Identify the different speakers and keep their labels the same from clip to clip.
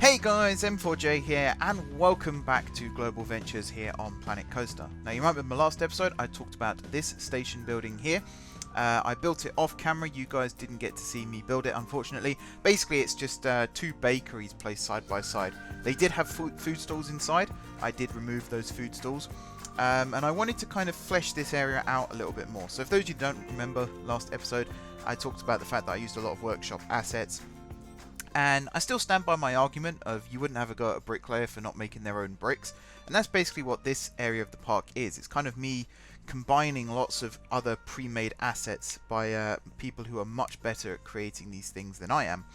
Speaker 1: Hey guys, M4J here, and welcome back to Global Ventures here on Planet Coaster. Now you might remember my last episode, I talked about this station building here. I built it off camera, you guys didn't get to see me build it unfortunately. Basically it's just two bakeries placed side by side. They did have food stalls inside, I did remove those food stalls. And I wanted to kind of flesh this area out a little bit more. So if those of you who don't remember last episode, I talked about the fact that I used a lot of workshop assets. And I still stand by my argument of you wouldn't have a go at a bricklayer for not making their own bricks. And that's basically what this area of the park is. It's kind of me combining lots of other pre-made assets by people who are much better at creating these things than I am.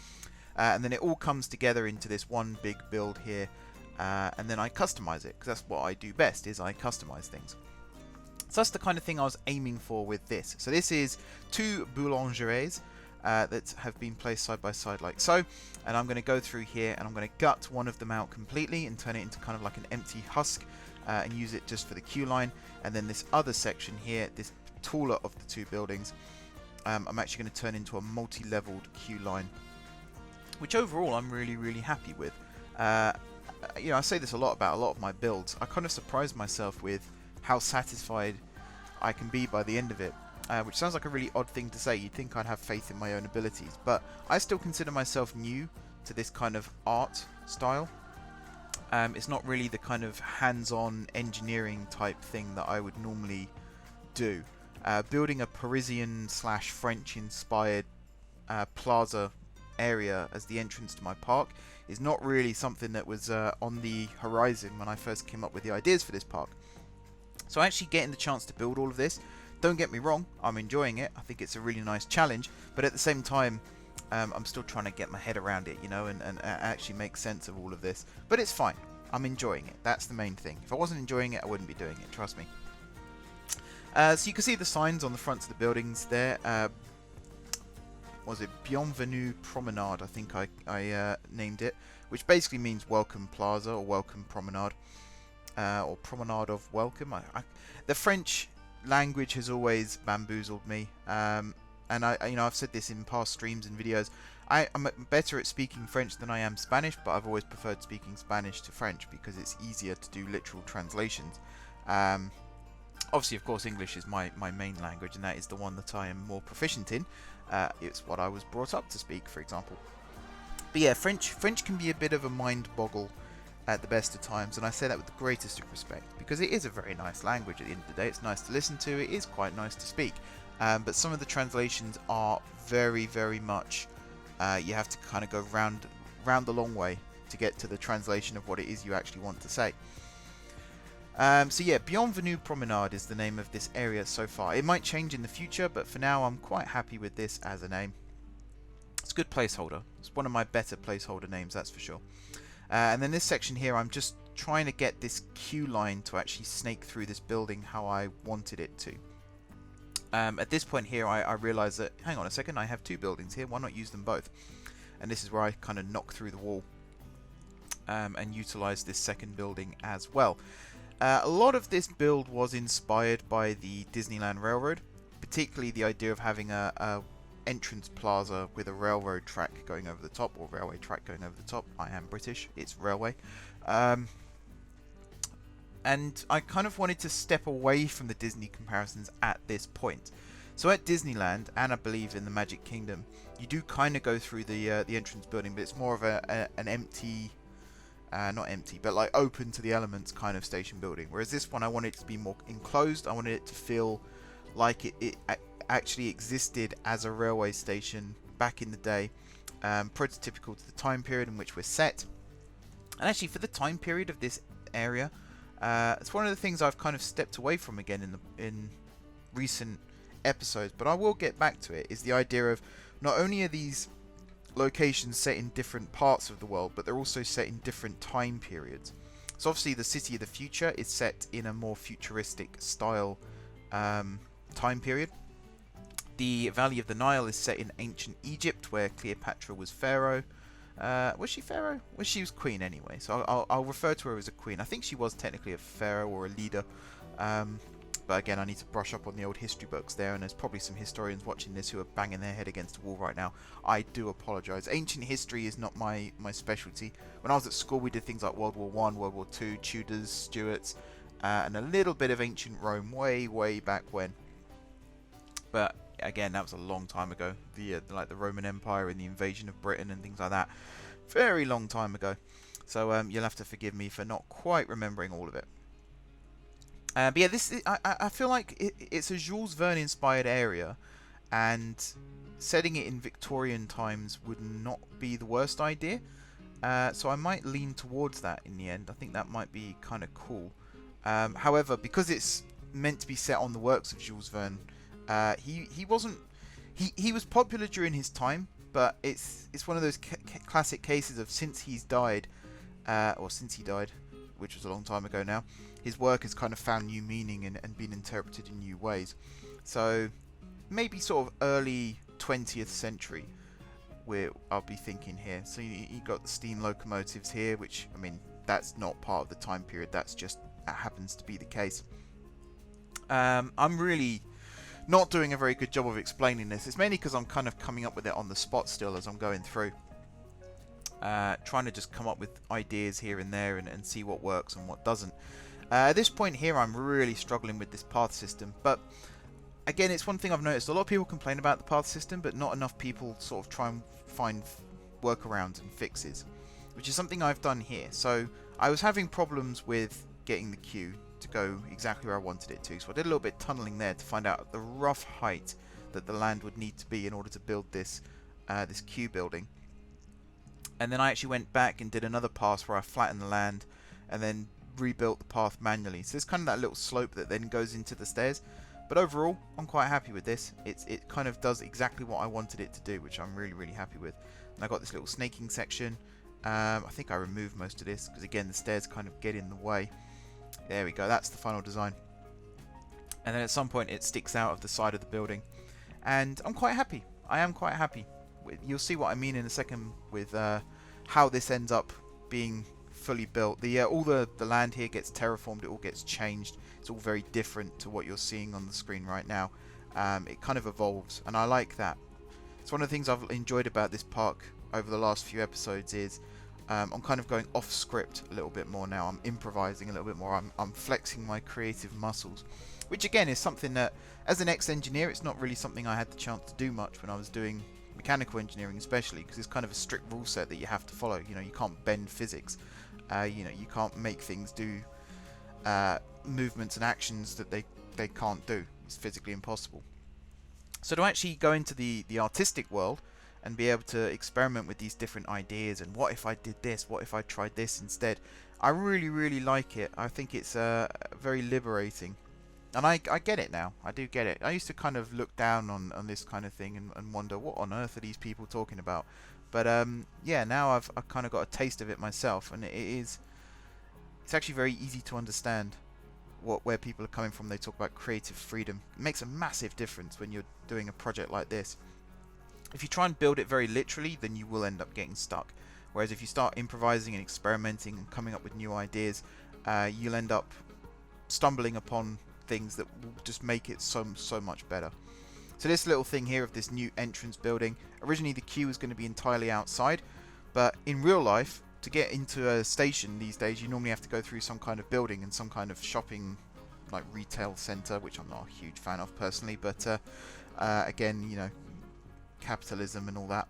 Speaker 1: And then it all comes together into this one big build here. And then I customize it, because that's what I do best, is I customize things. So that's the kind of thing I was aiming for with this. So this is two boulangeries that have been placed side by side like so, and I'm going to go through here and I'm going to gut one of them out completely and turn it into kind of like an empty husk and use it just for the queue line. And then this other section here, this taller of the two buildings, I'm actually going to turn into a multi-leveled queue line, which overall I'm really happy with. You know, I say this a lot about a lot of my builds. I kind of surprise myself with how satisfied I can be by the end of it. Which sounds like a really odd thing to say. You'd think I'd have faith in my own abilities, but I still consider myself new to this kind of art style. It's not really the kind of hands-on engineering type thing that I would normally do. Building a Parisian / French inspired plaza area as the entrance to my park is not really something that was on the horizon when I first came up with the ideas for this park. So actually getting the chance to build all of this, don't get me wrong, I'm enjoying it. I think it's a really nice challenge, but at the same time, I'm still trying to get my head around it, you know, and actually make sense of all of this. But it's fine. I'm enjoying it. That's the main thing. If I wasn't enjoying it, I wouldn't be doing it. Trust me. So you can see the signs on the fronts of the buildings there. Was it Bienvenue Promenade? I think I named it, which basically means Welcome Plaza or Welcome Promenade, or Promenade of Welcome. The French language has always bamboozled me, and I've said this in past streams and videos. I'm better at speaking French than I am Spanish, but I've always preferred speaking Spanish to French because it's easier to do literal translations. Obviously, of course, English is my main language, and that is the one that I am more proficient in. It's what I was brought up to speak, for example. But yeah, French can be a bit of a mind boggle at the best of times, and I say that with the greatest of respect, because it is a very nice language at the end of the day. It's nice to listen to, it is quite nice to speak, but some of the translations are very much, you have to kind of go round the long way to get to the translation of what it is you actually want to say. So yeah, Bienvenue Promenade is the name of this area so far. It might change in the future, but for now I'm quite happy with this as a name. It's a good placeholder. It's one of my better placeholder names, that's for sure. And then this section here, I'm just trying to get this queue line to actually snake through this building how I wanted it to. At this point here, I realize that, hang on a second, I have two buildings here, why not use them both? And this is where I kind of knock through the wall and utilize this second building as well. A lot of this build was inspired by the Disneyland Railroad, particularly the idea of having a entrance plaza with a railroad track going over the top, or railway track going over the top. I am British, it's railway. And I kind of wanted to step away from the Disney comparisons at this point. So at Disneyland, and I believe in the Magic Kingdom, you do kind of go through the entrance building, but it's more of an empty, not empty, but like open to the elements kind of station building. Whereas this one, I wanted it to be more enclosed. I wanted it to feel like it actually existed as a railway station back in the day, prototypical to the time period in which we're set. And actually, for the time period of this area, it's one of the things I've kind of stepped away from again in recent episodes, but I will get back to it, is the idea of not only are these locations set in different parts of the world, but they're also set in different time periods. So obviously the City of the Future is set in a more futuristic style time period. The Valley of the Nile is set in ancient Egypt, where Cleopatra was pharaoh. Was she pharaoh? Well, she was queen anyway, so I'll refer to her as a queen. I think she was technically a pharaoh or a leader, but but again, I need to brush up on the old history books there, and there's probably some historians watching this who are banging their head against the wall right now. I do apologise. Ancient history is not my specialty. When I was at school, we did things like World War One, World War Two, Tudors, Stuarts, and a little bit of ancient Rome way back when. But again, that was a long time ago. Like the Roman Empire and the invasion of Britain and things like that. Very long time ago. So you'll have to forgive me for not quite remembering all of it. But yeah, I feel like it's a Jules Verne inspired area, and setting it in Victorian times would not be the worst idea. So I might lean towards that in the end. I think that might be kind of cool. However, because it's meant to be set on the works of Jules Verne, he was popular during his time, but it's one of those classic cases of since he died, which was a long time ago now, his work has kind of found new meaning and been interpreted in new ways. So maybe sort of early 20th century I'll be thinking here. So you got the steam locomotives here, which, I mean, that's not part of the time period, that happens to be the case. I'm really not doing a very good job of explaining this. It's mainly because I'm kind of coming up with it on the spot still as I'm going through. Trying to just come up with ideas here and there and see what works and what doesn't. At this point here, I'm really struggling with this path system, but again, it's one thing I've noticed. A lot of people complain about the path system, but not enough people sort of try and find workarounds and fixes, which is something I've done here. So I was having problems with getting the queue to go exactly where I wanted it to, so I did a little bit of tunneling there to find out the rough height that the land would need to be in order to build this queue building. And then I actually went back and did another pass where I flattened the land and then rebuilt the path manually. So there's kind of that little slope that then goes into the stairs. But overall, I'm quite happy with this. It kind of does exactly what I wanted it to do, which I'm really happy with. And I got this little snaking section. I think I removed most of this because, again, the stairs kind of get in the way. There we go. That's the final design. And then at some point, it sticks out of the side of the building. And I'm quite happy. I am quite happy. You'll see what I mean in a second with how this ends up being fully built. All the land here gets terraformed. It all gets changed. It's all very different to what you're seeing on the screen right now. It kind of evolves, and I like that. It's one of the things I've enjoyed about this park over the last few episodes is I'm kind of going off script a little bit more now. I'm improvising a little bit more. I'm flexing my creative muscles, which again is something that, as an ex-engineer, it's not really something I had the chance to do much when I was doing mechanical engineering, especially because it's kind of a strict rule set that you have to follow. You know, you can't bend physics. You know, you can't make things do movements and actions that they can't do. It's physically impossible. So to actually go into the artistic world and be able to experiment with these different ideas and what if I did this, what if I tried this instead, I really like it. I think it's very liberating. And I get it now. I do get it. I used to kind of look down on this kind of thing and wonder what on earth are these people talking about. But yeah, now I've kind of got a taste of it myself, and it's actually very easy to understand where people are coming from. They talk about creative freedom. It makes a massive difference when you're doing a project like this. If you try and build it very literally, then you will end up getting stuck. Whereas if you start improvising and experimenting and coming up with new ideas, you'll end up stumbling upon things that will just make it so much better. So this little thing here of this new entrance building, originally the queue was going to be entirely outside, but in real life, to get into a station these days, you normally have to go through some kind of building and some kind of shopping, like retail centre, which I'm not a huge fan of personally, but again, you know, capitalism and all that.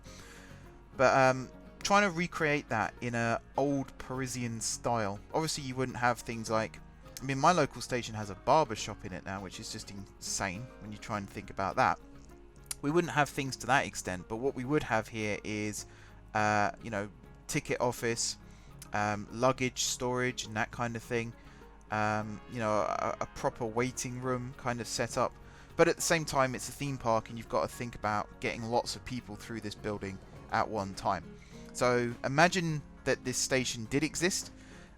Speaker 1: But trying to recreate that in a old Parisian style. Obviously, you wouldn't have things like, I mean, my local station has a barber shop in it now, which is just insane when you try and think about that. We wouldn't have things to that extent, but what we would have here is, you know, ticket office, luggage storage and that kind of thing. You know, a proper waiting room kind of setup. But at the same time, it's a theme park and you've got to think about getting lots of people through this building at one time. So imagine that this station did exist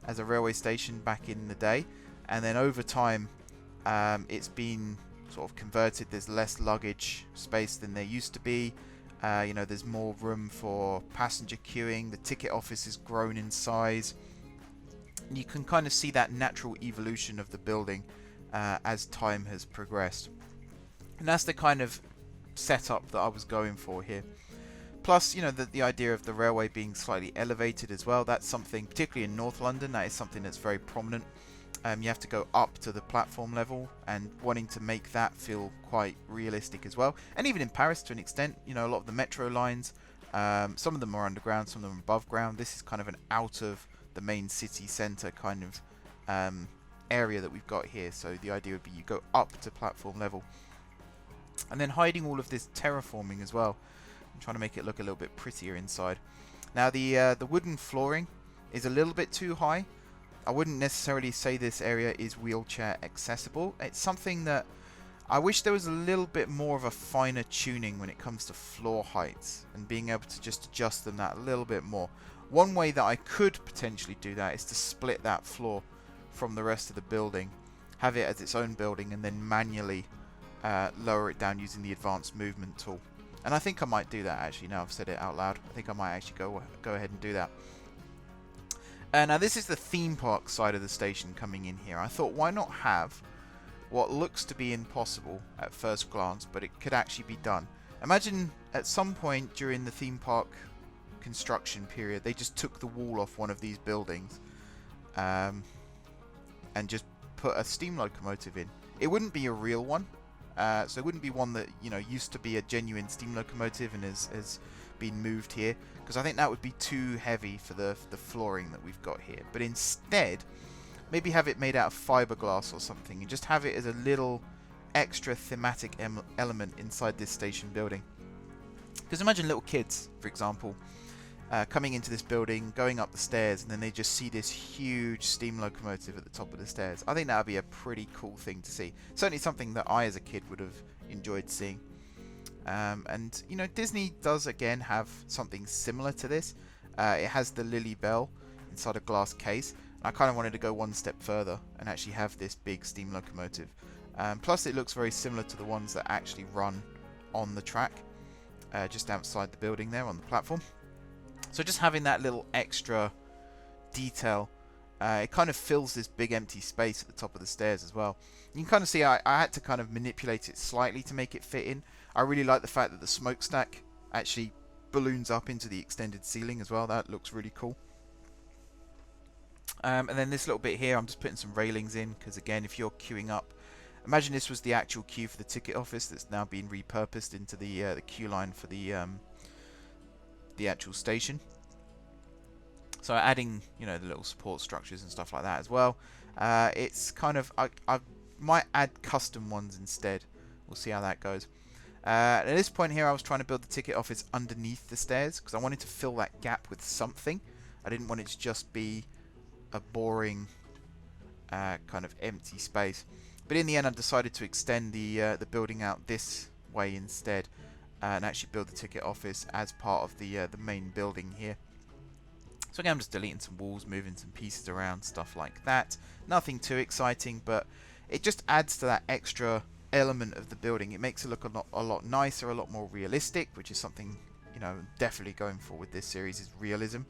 Speaker 1: as a railway station back in the day, and then over time it's been sort of converted. There's less luggage space than there used to be. You know, there's more room for passenger queuing. The ticket office has grown in size. And you can kind of see that natural evolution of the building as time has progressed. And that's the kind of setup that I was going for here. Plus, you know, the idea of the railway being slightly elevated as well. That's something, particularly in North London, that is something that's very prominent. You have to go up to the platform level, and wanting to make that feel quite realistic as well. And even in Paris, to an extent, you know, a lot of the metro lines, some of them are underground, some of them are above ground. This is kind of an out of the main city centre kind of area that we've got here. So the idea would be you go up to platform level. And then hiding all of this terraforming as well. I'm trying to make it look a little bit prettier inside. Now the wooden flooring is a little bit too high. I wouldn't necessarily say this area is wheelchair accessible. It's something that I wish there was a little bit more of a finer tuning when it comes to floor heights and being able to just adjust them that a little bit more. One way that I could potentially do that is to split that floor from the rest of the building, have it as its own building, and then manually lower it down using the advanced movement tool. And I think I might do that actually, now I've said it out loud. I think I might actually go ahead and do that. Now this is the theme park side of the station coming in here. I thought, why not have what looks to be impossible at first glance, but it could actually be done. Imagine at some point during the theme park construction period, they just took the wall off one of these buildings and just put a steam locomotive in. It wouldn't be a real one. So it wouldn't be one that, you know, used to be a genuine steam locomotive and has been moved here, because I think that would be too heavy for the flooring that we've got here. But instead, maybe have it made out of fiberglass or something, and just have it as a little extra thematic element inside this station building. Because imagine little kids, for example, coming into this building, going up the stairs, and then they just see this huge steam locomotive at the top of the stairs. I think that would be a pretty cool thing to see. Certainly something that I as a kid would have enjoyed seeing. And, you know, Disney does again have something similar to this. It has the Lily Bell inside a glass case. And I kind of wanted to go one step further and actually have this big steam locomotive. Plus it looks very similar to the ones that actually run on the track, just outside the building there on the platform. So just having that little extra detail, it kind of fills this big empty space at the top of the stairs as well. You can kind of see I had to kind of manipulate it slightly to make it fit in. I really like the fact that the smokestack actually balloons up into the extended ceiling as well. That looks really cool. And then this little bit here, I'm just putting some railings in, because again, if you're queuing up, imagine this was the actual queue for the ticket office that's now been repurposed into the queue line for the actual station. So adding, you know, the little support structures and stuff like that as well. It's kind of, I might add custom ones instead. We'll see how that goes. At this point here, I was trying to build the ticket office underneath the stairs, because I wanted to fill that gap with something. I didn't want it to just be a boring kind of empty space. But in the end, I decided to extend the building out this way instead, and actually build the ticket office as part of the main building here. So again, I'm just deleting some walls, moving some pieces around, stuff like that. Nothing too exciting, but it just adds to that extra element of the building. It makes it look a lot nicer, a lot more realistic, which is something, you know, definitely going for with this series is realism.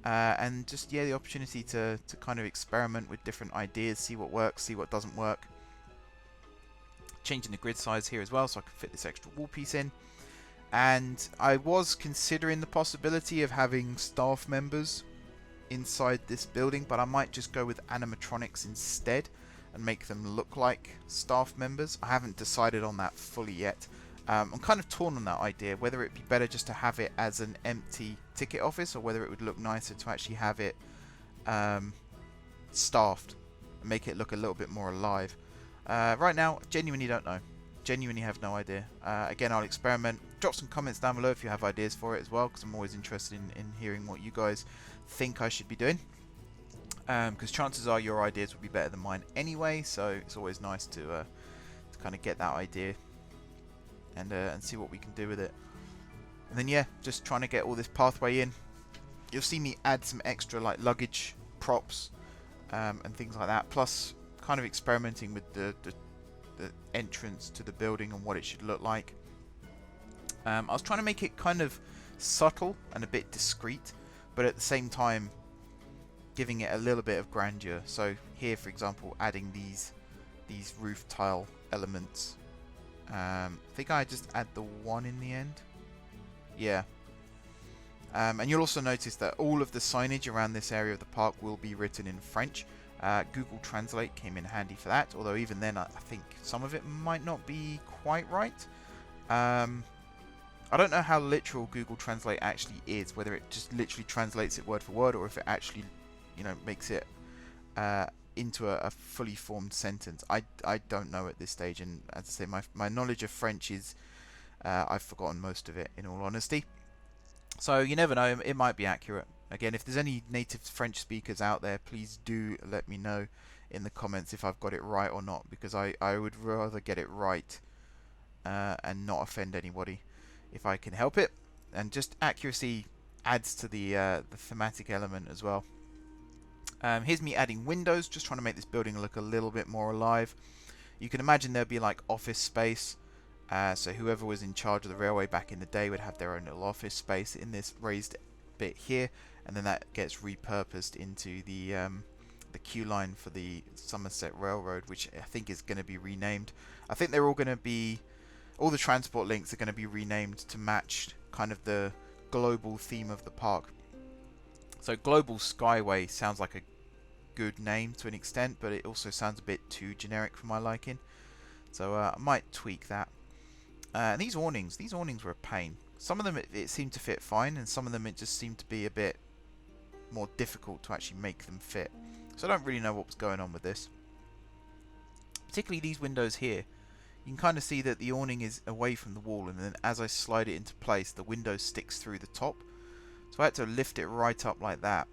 Speaker 1: And just, yeah, the opportunity to kind of experiment with different ideas, see what works, see what doesn't work. Changing the grid size here as well, so I can fit this extra wall piece in. And I was considering the possibility of having staff members inside this building, but I might just go with animatronics instead and make them look like staff members. I haven't decided on that fully yet. I'm kind of torn on that idea, whether it'd be better just to have it as an empty ticket office, or whether it would look nicer to actually have it staffed and make it look a little bit more alive. Right now, genuinely don't know. Genuinely have no idea. Again, I'll experiment. Drop some comments down below if you have ideas for it as well, because I'm always interested in hearing what you guys think I should be doing. Because chances are your ideas will be better than mine anyway, so it's always nice to kind of get that idea and see what we can do with it. And then, yeah, just trying to get all this pathway in. You'll see me add some extra like luggage props and things like that, plus kind of experimenting with the entrance to the building and what it should look like. I was trying to make it kind of subtle and a bit discreet, but at the same time giving it a little bit of grandeur. So here, for example, adding these these roof tile elements. I think I just add the one in the end. Yeah. And you'll also notice that all of the signage around this area of the park will be written in French. Google Translate came in handy for that, although even then I think some of it might not be quite right. I don't know how literal Google Translate actually is, whether it just literally translates it word for word or if it actually, you know, makes it into a fully formed sentence. I don't know at this stage, and as I say, my knowledge of French is, I've forgotten most of it, in all honesty. So you never know, it might be accurate. Again, if there's any native French speakers out there, please do let me know in the comments if I've got it right or not, because I would rather get it right and not offend anybody if I can help it. And just accuracy adds to the thematic element as well. Here's me adding windows, just trying to make this building look a little bit more alive. You can imagine there'd be like office space. So whoever was in charge of the railway back in the day would have their own little office space in this raised bit here, and then that gets repurposed into the queue line for the Somerset Railroad, which I think is going to be renamed. I think they're all going to be, all the transport links are going to be renamed to match kind of the global theme of the park. So Global Skyway sounds like a good name to an extent, but it also sounds a bit too generic for my liking. So I might tweak that. And these awnings were a pain. Some of them it seemed to fit fine, and some of them it just seemed to be a bit more difficult to actually make them fit. So I don't really know what was going on with this. Particularly these windows here. You can kind of see that the awning is away from the wall, and then as I slide it into place, the window sticks through the top. So I had to lift it right up like that.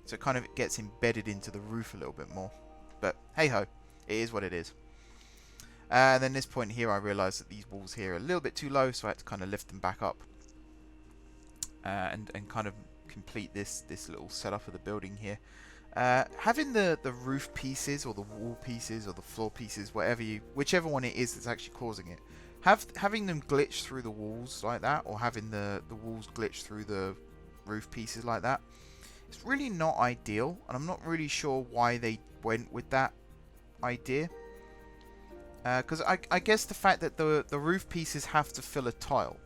Speaker 1: So it kind of gets embedded into the roof a little bit more. But hey ho, it is what it is. And then this point here I realised that these walls here are a little bit too low, so I had to kind of lift them back up. And kind of complete this little setup of the building here. Having the roof pieces or the wall pieces or the floor pieces, whichever one it is that's actually causing it, having them glitch through the walls like that, or having the walls glitch through the roof pieces like that, it's really not ideal, and I'm not really sure why they went with that idea. Because I guess the fact that the roof pieces have to fill a tile,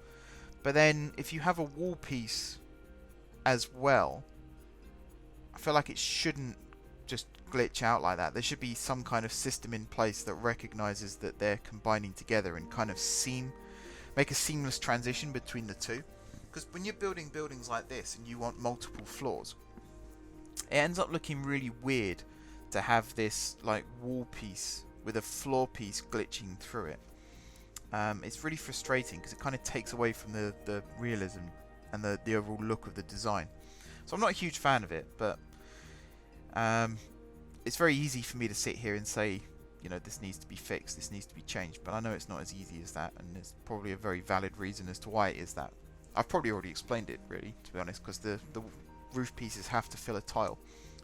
Speaker 1: but then if you have a wall piece as well, I feel like it shouldn't just glitch out like that. There should be some kind of system in place that recognizes that they're combining together and kind of make a seamless transition between the two. Because when you're building buildings like this and you want multiple floors, it ends up looking really weird to have this like wall piece with a floor piece glitching through it. It's really frustrating because it kind of takes away from the realism and the overall look of the design. So I'm not a huge fan of it, but it's very easy for me to sit here and say, you know, this needs to be fixed, this needs to be changed, but I know it's not as easy as that, and there's probably a very valid reason as to why it is that. I've probably already explained it, really, to be honest, because the roof pieces have to fill a tile,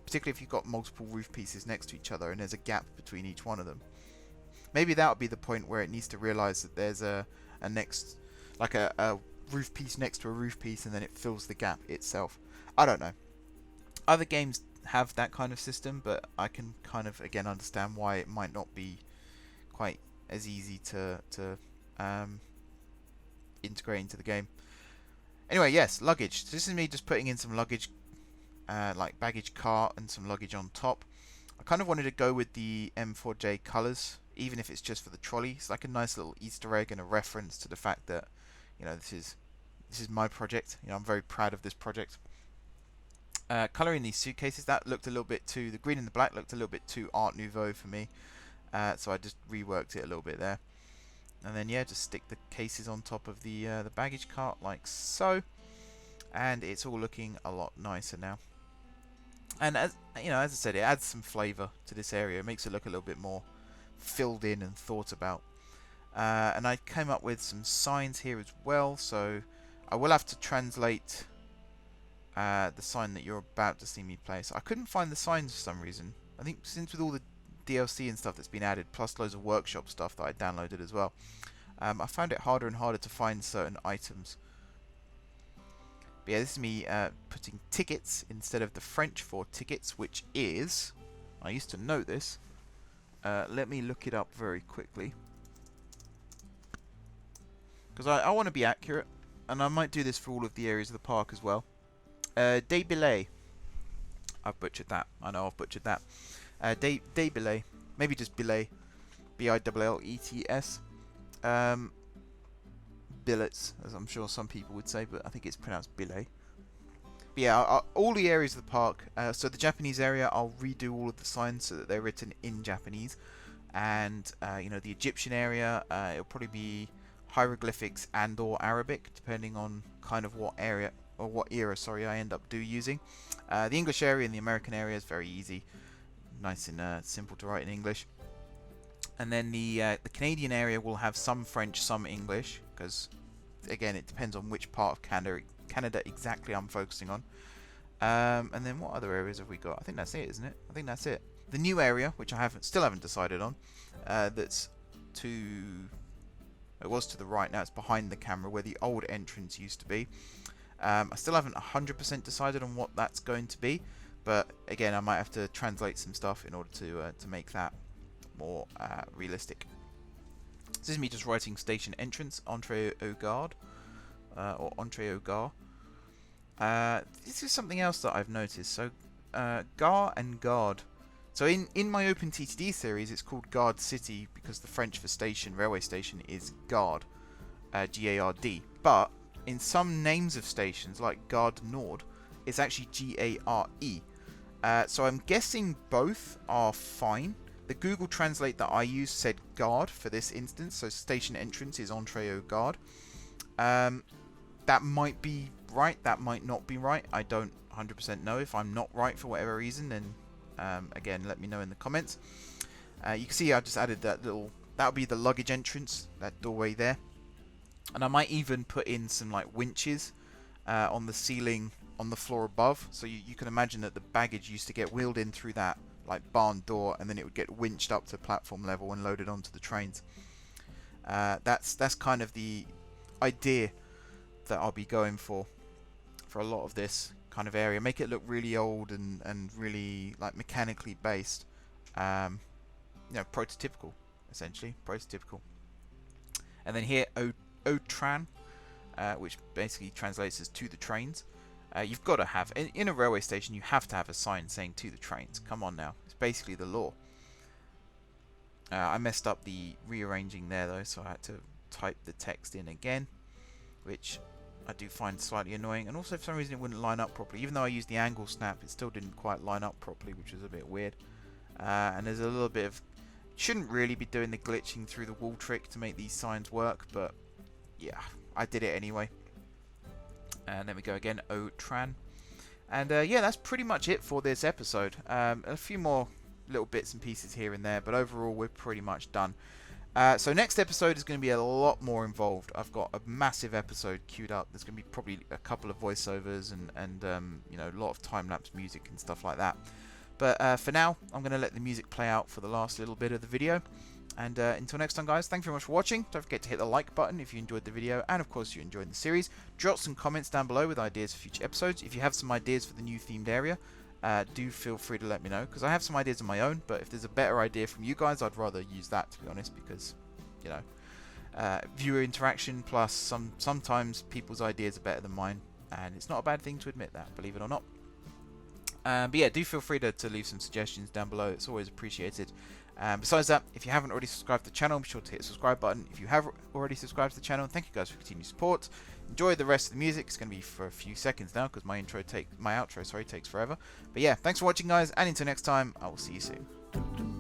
Speaker 1: particularly if you've got multiple roof pieces next to each other and there's a gap between each one of them. Maybe that would be the point where it needs to realise that there's a roof piece next to a roof piece, and then it fills the gap itself. I don't know. Other games have that kind of system, but I can kind of again understand why it might not be quite as easy to integrate into the game. Anyway, yes, luggage. So this is me just putting in some luggage, like baggage cart and some luggage on top. I kind of wanted to go with the M4J colours, even if it's just for the trolley. It's like a nice little Easter egg and a reference to the fact that, you know, this is my project. You know, I'm very proud of this project. Colouring these suitcases, that looked a little bit too, the green and the black looked a little bit too Art Nouveau for me, so I just reworked it a little bit there. And then yeah, just stick the cases on top of the baggage cart like so, and it's all looking a lot nicer now. And as you know, as I said, it adds some flavour to this area. It makes it look a little bit more filled in and thought about. And I came up with some signs here as well, so I will have to translate the sign that you're about to see me place. I couldn't find the signs for some reason. I think since with all the DLC and stuff that's been added, plus loads of workshop stuff that I downloaded as well, I found it harder and harder to find certain items. But yeah, this is me putting tickets instead of the French for tickets, which is, I used to know this, Let me look it up very quickly, because I want to be accurate, and I might do this for all of the areas of the park as well. Des Billets. I've butchered that. I know I've butchered that. Des Billets. Maybe just Billets. B-I-L-L-E-T-S. Billets, as I'm sure some people would say, but I think it's pronounced Billet. But yeah, all the areas of the park. So the Japanese area, I'll redo all of the signs so that they're written in Japanese. And, you know, the Egyptian area, it'll probably be hieroglyphics and or Arabic, depending on kind of what area, or what era, sorry, I end up using. The English area and the American area is very easy. Nice and simple to write in English. And then the Canadian area will have some French, some English, because, again, it depends on which part of Canada exactly I'm focusing on. And then what other areas have we got? I think that's it, isn't it? I think that's it. The new area, which I still haven't decided on, that's it was to the right, now it's behind the camera where the old entrance used to be. I still haven't 100% decided on what that's going to be, but again, I might have to translate some stuff in order to make that more realistic. This is me just writing station entrance, entrée au gare, or entrée au gare. This is something else that I've noticed. So, gare and garde. So in my OpenTTD series, it's called Gard City because the French for station, railway station, is Gard, G-A-R-D. But in some names of stations, like Gare du Nord, it's actually G-A-R-E. So I'm guessing both are fine. The Google Translate that I used said Gard for this instance, so station entrance is entrée au gare. That might be right, that might not be right. I don't 100% know. If I'm not right for whatever reason, then again, let me know in the comments. You can see I just added that little, that'll be the luggage entrance, that doorway there. And I might even put in some like winches on the ceiling on the floor above. So you can imagine that the baggage used to get wheeled in through that like barn door, and then it would get winched up to platform level and loaded onto the trains. That's kind of the idea that I'll be going for a lot of this kind of area. Make it look really old and really like mechanically based. You know, prototypical, essentially prototypical. And then here, Otran, which basically translates as to the trains. You've got to have, in a railway station, you have to have a sign saying to the trains. Come on now. It's basically the law. I messed up the rearranging there, though, so I had to type the text in again, which I do find slightly annoying. And also, for some reason, it wouldn't line up properly. Even though I used the angle snap, it still didn't quite line up properly, which was a bit weird. And there's a little bit of... Shouldn't really be doing the glitching through the wall trick to make these signs work, but yeah, I did it anyway. And then we go again, Otran. And yeah, that's pretty much it for this episode. A few more little bits and pieces here and there, but overall we're pretty much done. So next episode is going to be a lot more involved. I've got a massive episode queued up. There's going to be probably a couple of voiceovers and you know, a lot of time-lapse music and stuff like that. But for now, I'm going to let the music play out for the last little bit of the video. And until next time, guys, thank you very much for watching. Don't forget to hit the like button if you enjoyed the video, and of course, if you enjoyed the series. Drop some comments down below with ideas for future episodes. If you have some ideas for the new themed area, do feel free to let me know, because I have some ideas of my own, but if there's a better idea from you guys, I'd rather use that, to be honest, because, you know, viewer interaction plus sometimes people's ideas are better than mine, and it's not a bad thing to admit that, believe it or not. But yeah, do feel free to leave some suggestions down below. It's always appreciated. Besides that, if you haven't already subscribed to the channel, be sure to hit the subscribe button. If you have already subscribed to the channel, thank you guys for continued support. Enjoy the rest of the music. It's going to be for a few seconds now because my outro takes forever. But yeah, thanks for watching, guys, and until next time, I will see you soon.